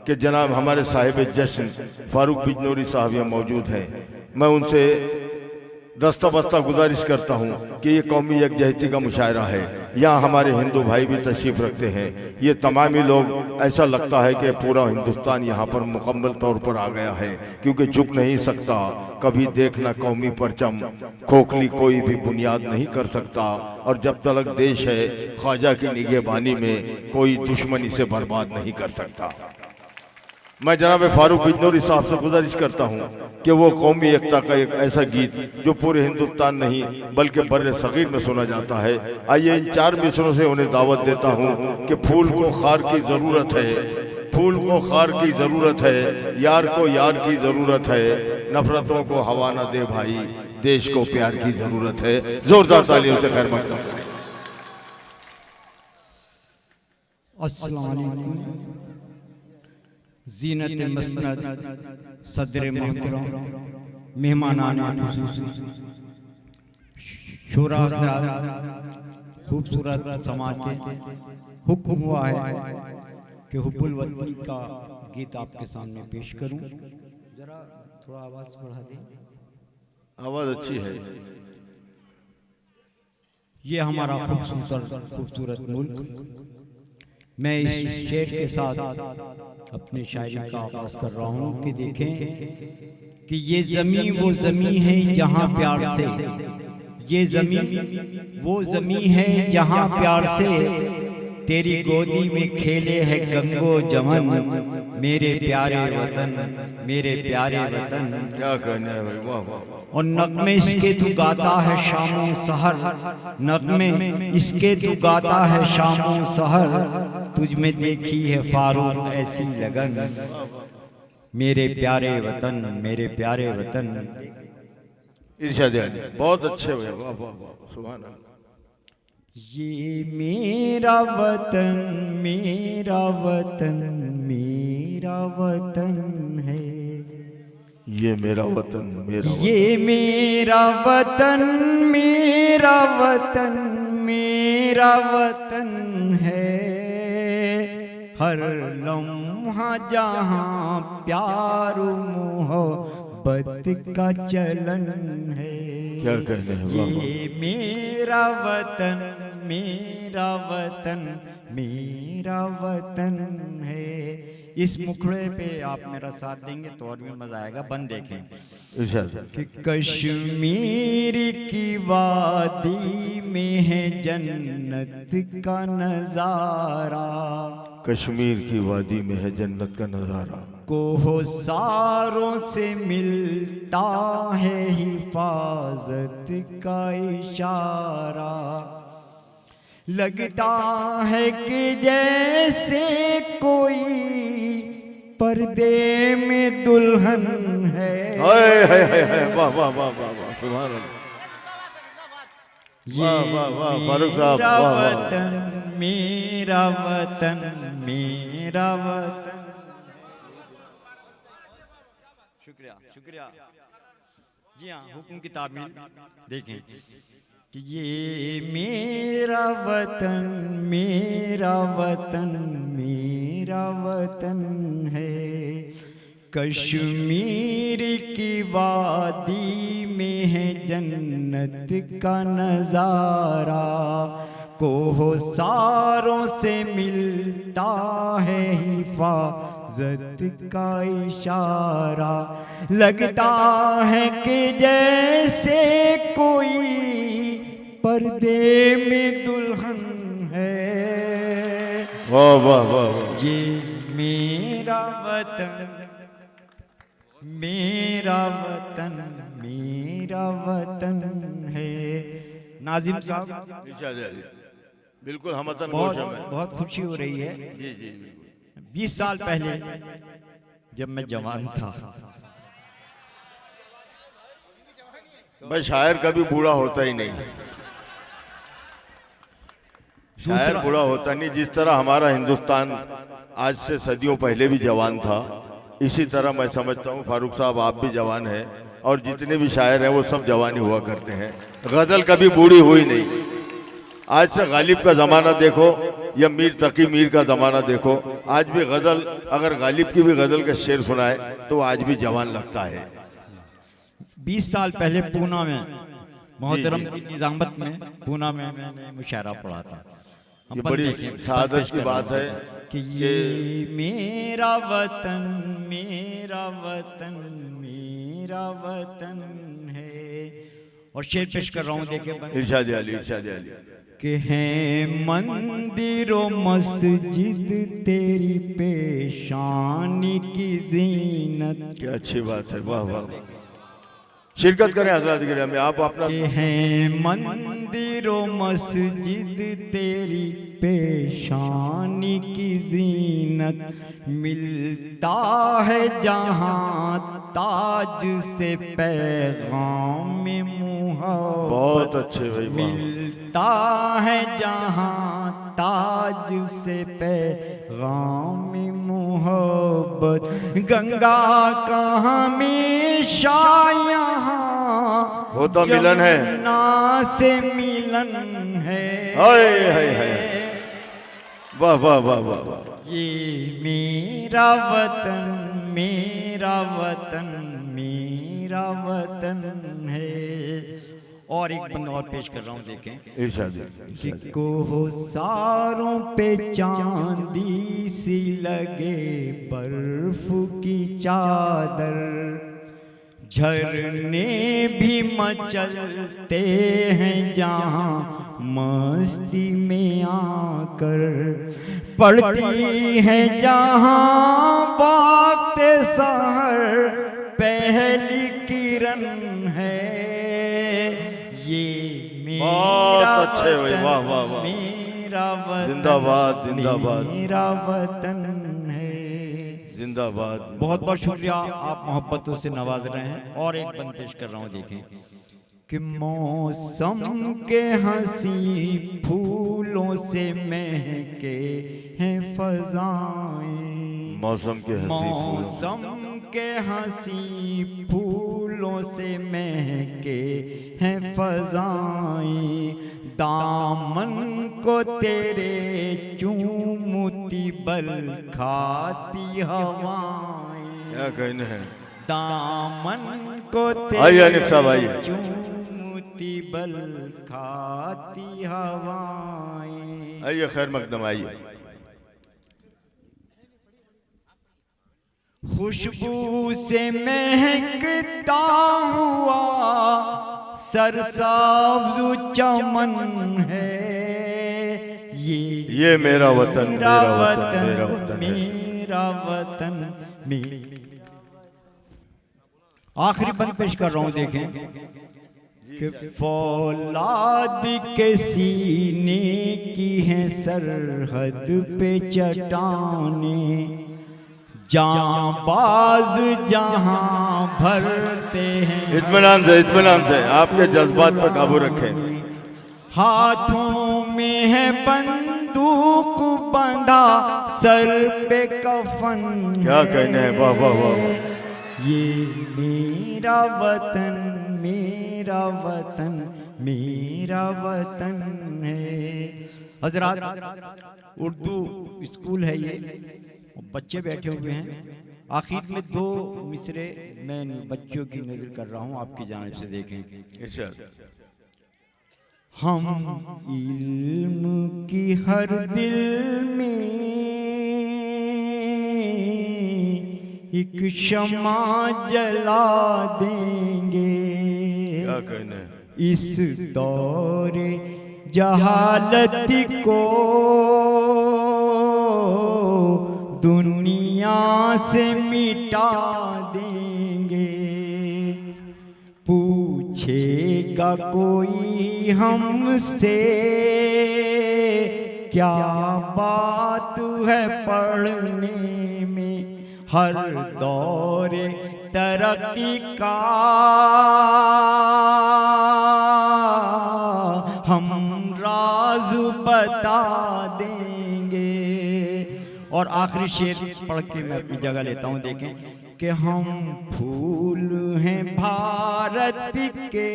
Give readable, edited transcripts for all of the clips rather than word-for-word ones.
कि जनाब हमारे साहिब जश्न फारूक बिजनौरी साहब यहाँ मौजूद हैं। मैं उनसे दस्ता बस्ता गुजारिश करता हूँ कि ये कौमी यकजहती का मुशायरा है। यहाँ हमारे हिंदू भाई भी तशरीफ़ रखते हैं। ये तमामी लोग, ऐसा लगता है कि पूरा हिंदुस्तान यहाँ पर मुकम्मल तौर पर आ गया है, क्योंकि झुक नहीं सकता कभी देखना कौमी परचम, खोखली कोई भी बुनियाद नहीं कर सकता। और जब तक देश है ख्वाजा की निगहबानी में, कोई दुश्मनी से बर्बाद नहीं कर सकता। मैं जनाब फारूक बिजनौरी साहब से गुजारिश करता हूँ कि वो कौमी एकता का एक ऐसा गीत जो पूरे हिंदुस्तान नहीं बल्कि बर्रे सगीर में सुना जाता है, आइए इन 4 मिसरों से उन्हें दावत देता हूँ कि फूल को खार की ज़रूरत है, फूल को खार की ज़रूरत है, यार को यार की ज़रूरत है, नफरतों को हवा न दे भाई, देश को प्यार की ज़रूरत है। जोरदार तालियों से खैर मकदम करें। अस्सलाम वालेकुम। ज़ीनत मसनद सदर मोहतरम मेहमानान शोरा खूबसूरत समाज के हुक्म हुआ है कि हुब्बुल वतनी का गीत आपके सामने पेश करूं। जरा थोड़ा आवाज़ बढ़ा दें। आवाज़ अच्छी है। ये हमारा खूबसूरत मुल्क। मैं इस शेर के साथ अपने शायरी का आगाज कर रहा हूँ कि देखें कि ये ज़मीं वो ज़मीं है जहाँ प्यार से, ये ज़मीं वो ज़मीं है जहाँ प्यार से तेरी गोदी में खेले है गंगो जमन, मेरे प्यारे वतन, मेरे प्यारे वतन। क्या कहना है भाई, वाह वाह। और नगमे इसके तू गाता है शामों सहर, नगमे इसके तू गाता है शामों सहर, तुझ में देखी है फारूक ऐसी लगन, मेरे प्यारे वतन, मेरे प्यारे वतन। इरशाद अली बहुत अच्छे हुए, वाह वाह वाह, सुभान अल्लाह। ये मेरा वतन, मेरा वतन, मेरा वतन है, ये मेरा वतन, मेरा वतन, ये मेरा वतन, मेरा वतन, मेरा वतन है, हर लम्हा जहाँ प्यार मोहब्बत का चलन है। क्या कहने हैं, वाह वाह। ये मेरा वतन, मेरा वतन, मेरा वतन है। इस मुखड़े पे आप मेरा साथ देंगे तो और भी मजा आएगा। बन देखें इरशाद। कि कश्मीर की वादी में है जन्नत का नजारा, कश्मीर की वादी में है जन्नत का नजारा, कोहसारों से मिलता है हिफाजत का इशारा, लगता है कि जैसे कोई पर्दे में दुल्हन है। हाय हाय हाय हाय, वाह वाह वाह वाह वाह, सुभान अल्लाह। वाह वाह वाह, फारूक साहब, मेरा वाह वाह। वतन, मेरा वतन, मेरा वतन। शुक्रिया शुक्रिया। जी हाँ, हुक्म की तामील देखें कि ये मेरा वतन, मेरा वतन, मेरा वतन है, कश्मीर की वादी में है जन्नत का नजारा, कोहसारों से मिलता है हिफाजत का इशारा, लगता है कि जैसे कोई पर्दे में दुल्हन है। वाह वाह वाह वाह। ये मेरा वतन, मेरा वतन, मेरा वतन है। नाजिम साहब, इरशाद अली बिल्कुल हम वतन बहुत गोशम है। बहुत खुशी हो रही है। जी जी। 20 साल पहले जब मैं जवान था, भाई शायर कभी बूढ़ा होता ही नहीं, शायर बूढ़ा होता नहीं। जिस तरह हमारा हिंदुस्तान आज से सदियों पहले भी जवान था, इसी तरह मैं समझता हूँ फारूक साहब आप भी जवान हैं, और जितने भी शायर हैं वो सब जवानी हुआ करते हैं। गजल कभी बूढ़ी हुई नहीं। आज से गालिब का ज़माना देखो या मीर तकी मीर का ज़माना देखो, आज भी गज़ल, अगर गालिब की भी गज़ल के शेर सुनाए तो आज भी जवान लगता है। 20 साल पहले पूना में मोहतरम जी, की निजामत में पूना में मैंने मुशायरा पढ़ा था। ये बड़ी सादत की बात है कि ये मेरा वतन मेरा वतन मेरा वतन है। और शेर पेश कर रहा हूँ, देखे इरशाद अली, इरशाद अली कि हैं मंदिरों मस्जिद तेरी पेशानी की जीनत। क्या अच्छी बात है, वाह वाह। शिरकत करें हजरात गिराम में, आप अपना के हैं मंदिरों मस्जिद तेरी पेशानी की जीनत। मिलता है जहां ताज से पैगाम में मुहब्बत। बहुत अच्छे भाई, वाह। मिलता है जहां ताज से पैगाम में मोहब्बत। गंगा का हमेशा यहाँ होता मिलन है, जमुना से मिलन है। हाय हाय हाय, वाह वाह वाह वाह वाह। ये मेरा वतन मेरा वतन मेरा वतन है। और एक बंद और पेश कर रहा हूँ, देखें इरशाद कि कोहसारों पे चांदी सी लगे बर्फ की चादर। झरने भी मचलते हैं जहाँ मस्ती में आकर। पड़ती है जहाँ वक्त सहर पहली किरण है। ये मेरा बहुत अच्छे भाई, वाह वाह वाह। मेरा वतन जिंदाबाद जिंदाबाद मेरा वतन है। जिंदाबाद। बहुत बहुत शुक्रिया, आप मोहब्बतों से नवाज रहे हैं। और एक बंद पेश कर रहा हूँ, देखें कि मौसम के हंसी फूलों से महके हैं फजाएं। मौसम के हंसी फूल, मौसम के हंसी फूलों से महके हैं फजाएं। दामन को तेरे चूमती बल खाती हवाएं। क्या कहने हैं। दामन को आइए अनिक साहब, आइए। तेरे चूमती बल खाती हवाएं। आइए खैर मकदम, आइए। खुशबू से महकता हुआ सरसाब्ज चमन है। ये मेरा वतन मेरा वतन मेरा वतन है। मेरा वतन आखिरी बंद पेश कर रहा हूं, देखें कि फौलाद के सीने की है सरहद पे चट्टाने। जांबाज जहां भरते हैं। इत्मीनान से आपके जज्बात पर काबू रखें। हाथों में है बंदूक बंधा सर पे कफन। क्या कहने हैं, वाह वाह वाह। ये मेरा वतन मेरा वतन मेरा वतन है। हजरात, उर्दू स्कूल है ये, बच्चे बैठे हुए हैं। आखिर में 2 मिसरे मैं बच्चों की नजर कर रहा हूं, आपकी जानिब से देखें। हम इल्म की हर दिल में एक शमा जला देंगे। क्या कहने हैं। इस दौरे जहालत को दुनिया से मिटा देंगे। पूछेगा कोई हमसे क्या बात है पढ़ने में। हर दौरे तरक्की का हम राज बता देंगे। और आखिरी शेर पढ़ के मैं अपनी जगह लेता हूं, देखें कि हम फूल हैं भारत के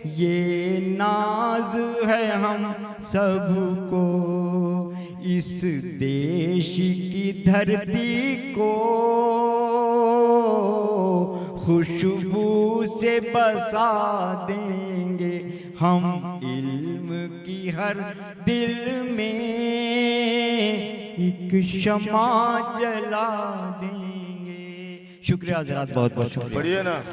ये नाज है हम सबको, इस देश की धरती को खुशबू से बसा देंगे हम, इल्म की हर दिल में एक शमा जला देंगे। शुक्रिया हज़रात, बहुत बहुत शुक्रिया। बढ़िया ना।